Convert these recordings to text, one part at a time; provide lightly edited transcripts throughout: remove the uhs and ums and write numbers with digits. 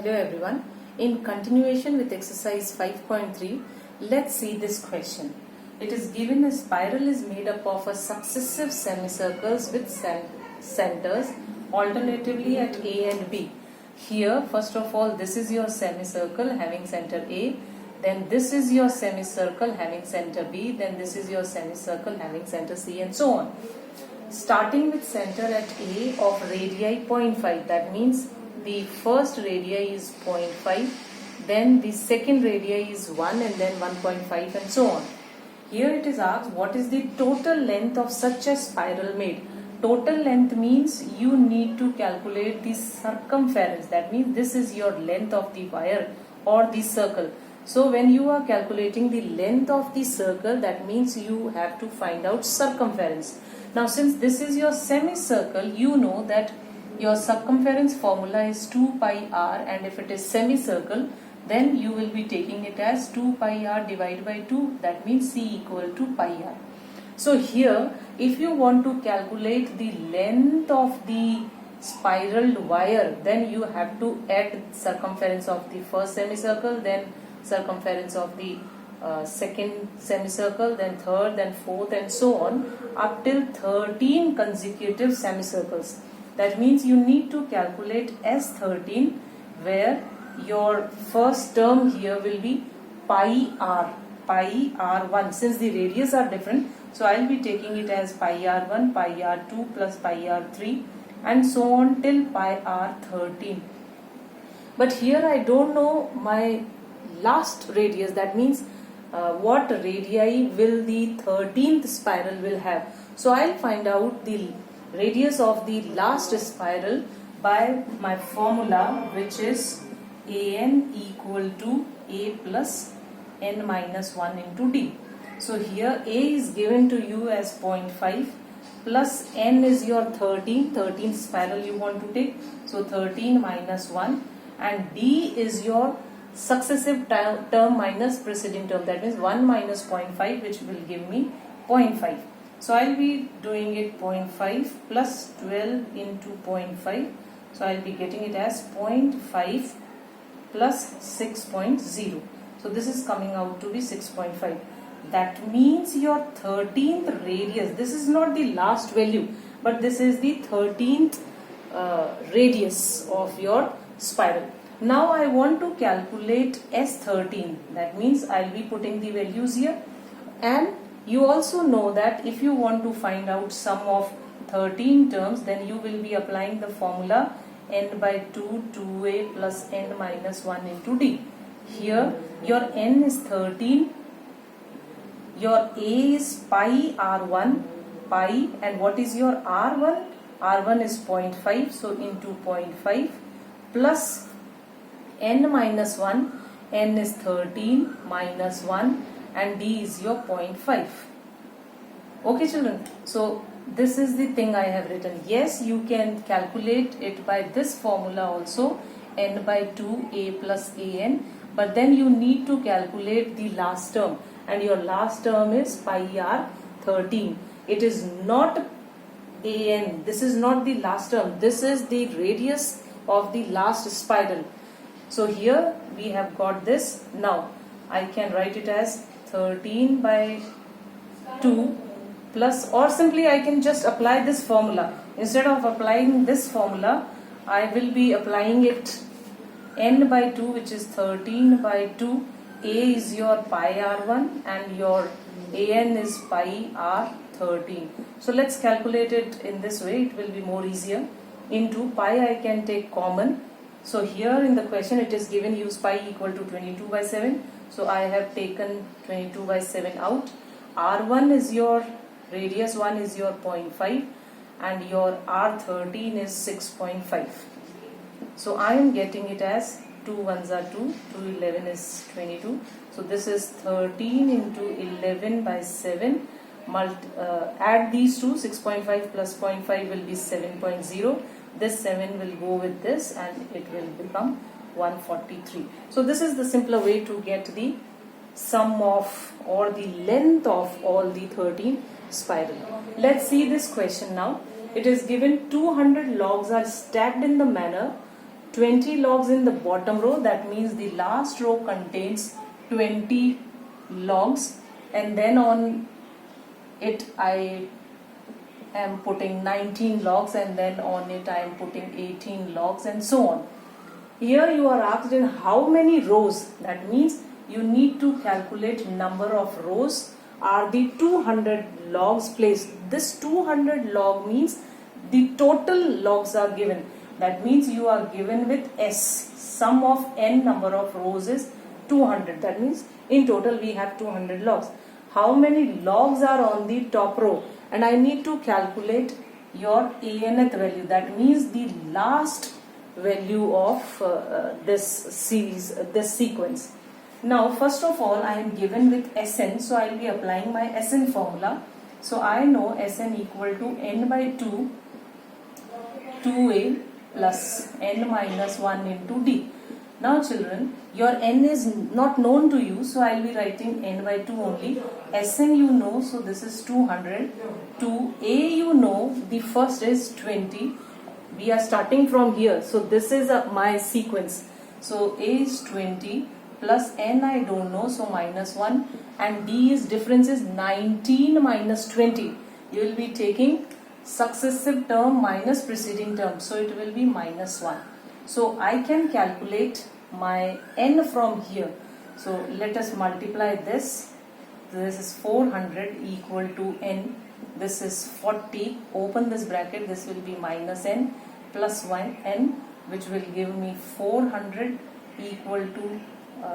Hello everyone. In continuation with exercise 5.3, let's see this question. It is given a spiral is made up of a successive semicircles with centers alternatively at A and B. Here, first of all, this is your semicircle having center A, then this is your semicircle having center B, then this is your semicircle having center C, and so on. Starting with center at A of radii 0.5, that means the first radii is 0.5, then the second radii is 1 and then 1.5 and so on. Here it is asked what is the total length of such a spiral made. Total length means you need to calculate the circumference, that means this is your length of the wire or the circle. So when you are calculating the length of the circle, that means you have to find out circumference. Now since this is your semicircle, you know that your circumference formula is 2 pi r, and if it is semicircle, then you will be taking it as 2 pi r divided by 2, that means c equal to pi r. So here if you want to calculate the length of the spiraled wire, then you have to add circumference of the first semicircle, then circumference of the second semicircle, then third, then fourth, and so on up till 13 consecutive semicircles. That means you need to calculate S13, where your first term here will be pi r1. Since the radius are different, so I will be taking it as pi r1, pi r2 plus pi r3 and so on till pi r13. But here I don't know my last radius, that means what radii will the 13th spiral will have. So I will find out the radius of the last spiral by my formula, which is an equal to a plus n minus 1 into d. So here a is given to you as 0.5 plus n is your 13th spiral you want to take, so 13 minus 1, and d is your successive term minus preceding term, that means 1 minus 0.5, which will give me 0.5. So I will be doing it 0.5 plus 12 into 0.5. So I will be getting it as 0.5 plus 6.0. So this is coming out to be 6.5. That means your 13th radius, this is not the last value, but this is the 13th radius of your spiral. Now I want to calculate S13. That means I will be putting the values here, and you also know that if you want to find out sum of 13 terms, then you will be applying the formula n by 2, 2a plus n minus 1 into d. Here your n is 13, your a is pi r1, pi, and what is your r1? R1 is 0.5, so into 0.5 plus n minus 1, n is 13 minus 1, and d is your 0.5. Okay children, so this is the thing I have written. Yes, you can calculate it by this formula also, n by 2 a plus an, but then you need to calculate the last term, and your last term is pi r 13. It is not an, this is not the last term, this is the radius of the last spiral. So here we have got this. Now I can write it as 13 by 2 plus, or simply I can just apply this formula. Instead of applying this formula, I will be applying it n by 2, which is 13 by 2. A is your pi r1 and your an is pi r13. So let's calculate it in this way, it will be more easier. Into pi I can take common. So here in the question it is given use pi equal to 22 by 7. So I have taken 22 by 7 out. R1 is your radius 1 is your 0.5 and your R13 is 6.5. So I am getting it as 2 ones are 2, 2 11 is 22. So this is 13 into 11 by 7. Add these two, 6.5 plus 0.5 will be 7.0. This 7 will go with this and it will become 143. So this is the simpler way to get the sum of or the length of all the 13 spiral. Let's see this question now. It is given 200 logs are stacked in the manner 20 logs in the bottom row, that means the last row contains 20 logs, and then on it I am putting 19 logs, and then on it I am putting 18 logs, and so on. Here you are asked in how many rows, that means you need to calculate number of rows. Are the 200 logs placed? This 200 log means the total logs are given. That means you are given with S. Sum of n number of rows is 200. That means in total we have 200 logs. How many logs are on the top row? And I need to calculate your anth value. That means the last value of this series, this sequence. Now first of all I am given with Sn, so I will be applying my Sn formula. So I know Sn equal to n by 2, 2a plus n minus 1 into d. Now children, your n is not known to you, so I will be writing n by 2 only. Sn you know, so this is 200. 2a you know, the first is 20. We are starting from here, so this is my sequence. So a is 20 plus n I don't know, so minus 1, and d is difference is 19 minus 20. You will be taking successive term minus preceding term, so it will be minus 1. So I can calculate my n from here. So let us multiply this. This is 400 equal to n. This is 40. Open this bracket. This will be minus n plus 1 n, which will give me 400 equal to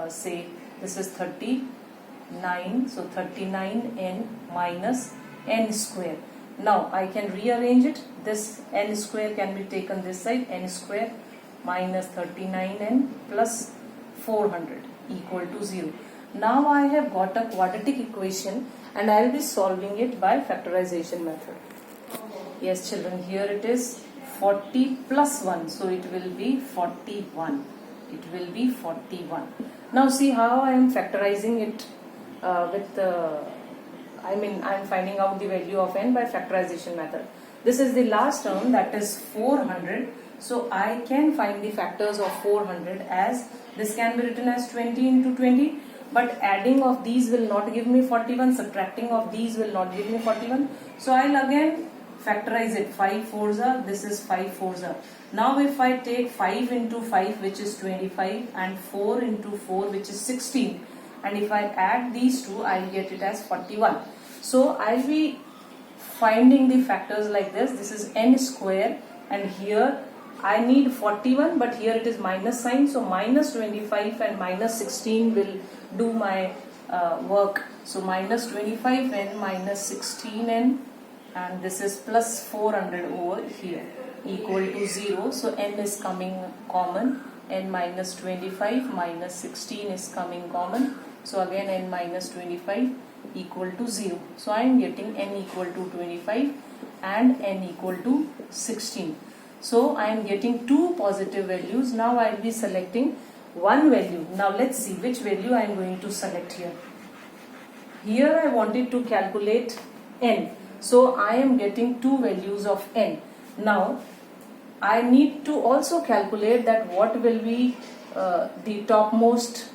say this is 39. So 39 n minus n square. Now I can rearrange it. This n square can be taken this side. N square minus 39n plus 400 equal to 0. Now I have got a quadratic equation, and I will be solving it by factorization method. Yes children, here it is 40 plus 1, so it will be 41. It will be 41. Now see how I am factorizing it I am finding out the value of n by factorization method. This is the last term, that is 400. So I can find the factors of 400 as, this can be written as 20 into 20, but adding of these will not give me 41, subtracting of these will not give me 41. So I'll again factorize it. 5 fours are, this is 5 fours are. Now if I take 5 into 5, which is 25, and 4 into 4, which is 16, and if I add these two, I'll get it as 41. So I'll be finding the factors like this. This is n square, and here I need 41, but here it is minus sign, so minus 25 and minus 16 will do my work. So minus 25n minus 16n, and this is plus 400 over here equal to 0. So n is coming common, n minus 25 minus 16 is coming common. So again n minus 25 equal to 0. So I am getting n equal to 25 and n equal to 16. So I am getting two positive values. Now I will be selecting one value. Now let's see which value I am going to select here. Here I wanted to calculate n. So I am getting two values of n. Now I need to also calculate that what will be the topmost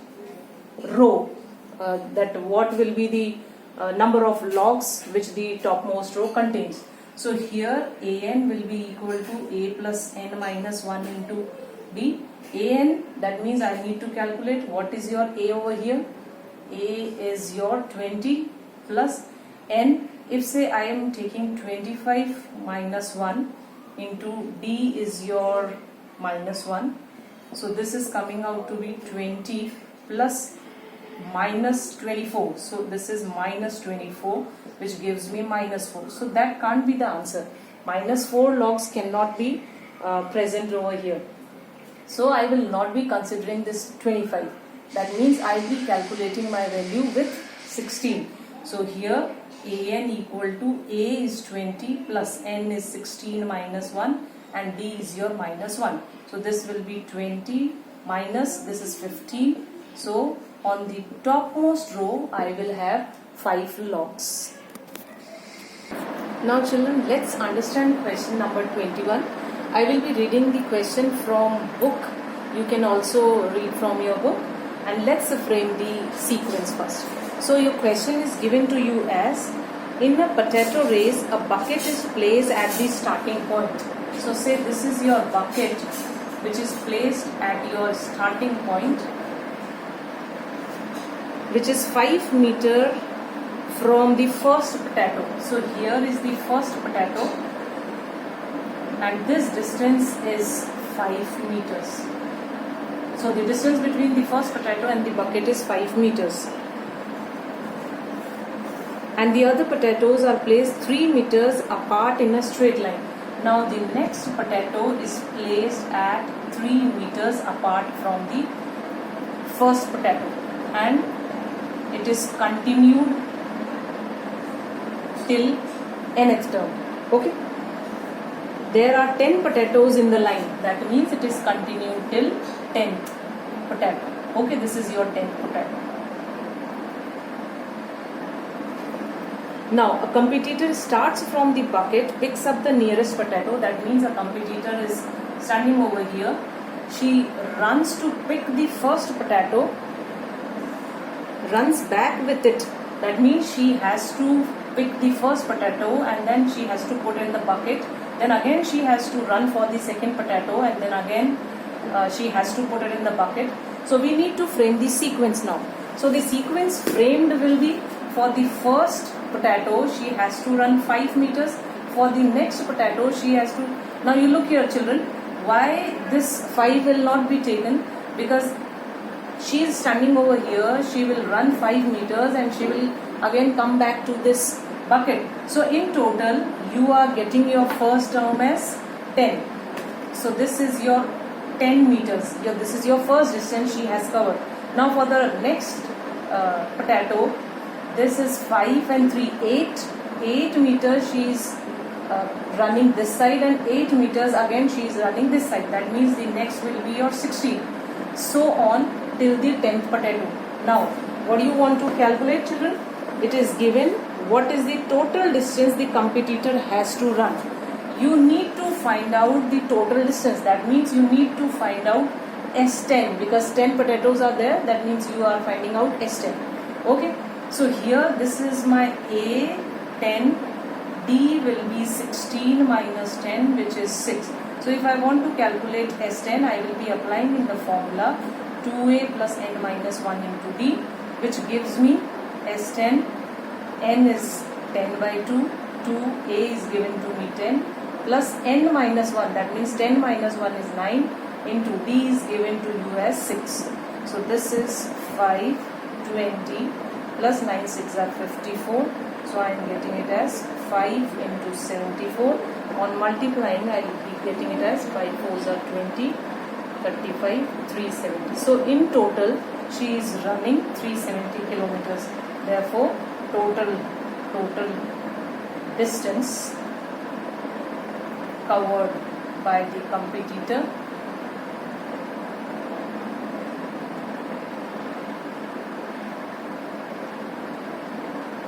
row, that what will be the number of logs which the topmost row contains. So here an will be equal to a plus n minus 1 into b. An, that means I need to calculate what is your a over here. A is your 20 plus n. If say I am taking 25 minus 1 into d is your minus 1. So this is coming out to be 20 plus minus 24. So this is minus 24, which gives me minus 4. So that can't be the answer. Minus 4 logs cannot be present over here. So I will not be considering this 25. That means I will be calculating my value with 16. So here an equal to a is 20 plus n is 16 minus 1 and d is your minus 1. So this will be 20 minus, this is 15. So on the topmost row I will have 5 logs. Now children, let's understand question number 21. I will be reading the question from book You can also read from your book. And let's frame the sequence first. So your question is given to you as, in a potato race, a bucket is placed at the starting point. So say this is your bucket which is placed at your starting point, which is 5 meters from the first potato. So here is the first potato and this distance is 5 meters. So the distance between the first potato and the bucket is 5 meters. And the other potatoes are placed 3 meters apart in a straight line. Now the next potato is placed at 3 meters apart from the first potato and it is continued till nth term. Okay. There are 10 potatoes in the line. That means it is continued till 10th potato. Okay, this is your 10th potato. Now, a competitor starts from the bucket, picks up the nearest potato. That means a competitor is standing over here. She runs to pick the first potato, runs back with it. That means she has to pick the first potato and then she has to put it in the bucket. Then again she has to run for the second potato and then again she has to put it in the bucket. So we need to frame the sequence now. So the sequence framed will be, for the first potato she has to run 5 meters. For the next potato she has to, now you look here children, why this 5 will not be taken? Because she is standing over here, she will run 5 meters and she will again come back to this bucket. So in total you are getting your first term as 10. So this is your 10 meters. This is your first distance she has covered. Now for the next potato, this is 5 and 3, 8 meters she is running this side and 8 meters again she is running this side. That means the next will be your 16. So on till the 10th potato. Now what do you want to calculate children? It is given what is the total distance the competitor has to run. You need to find out the total distance. That means you need to find out S10 because 10 potatoes are there. That means you are finding out S10. Okay. So here this is my A 10. D will be 16 minus 10 which is 6. So if I want to calculate S10, I will be applying in the formula 2A plus n minus 1 into D, which gives me S10. N is 10 by 2. 2A is given to me 10 plus n minus 1. That means 10 minus 1 is 9 into D is given to you as 6. So this is 5, 20 plus 9 6 are 54. So I am getting it as 5 into 74. On multiplying, I will be getting it as 5 4s are 20, 35, 370. So in total, she is running 370 kilometers. Therefore, total distance covered by the competitor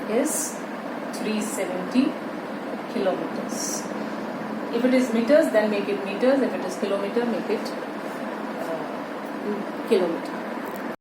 is 370 kilometers. If it is meters, then make it meters. If it is kilometer, make it kilometer.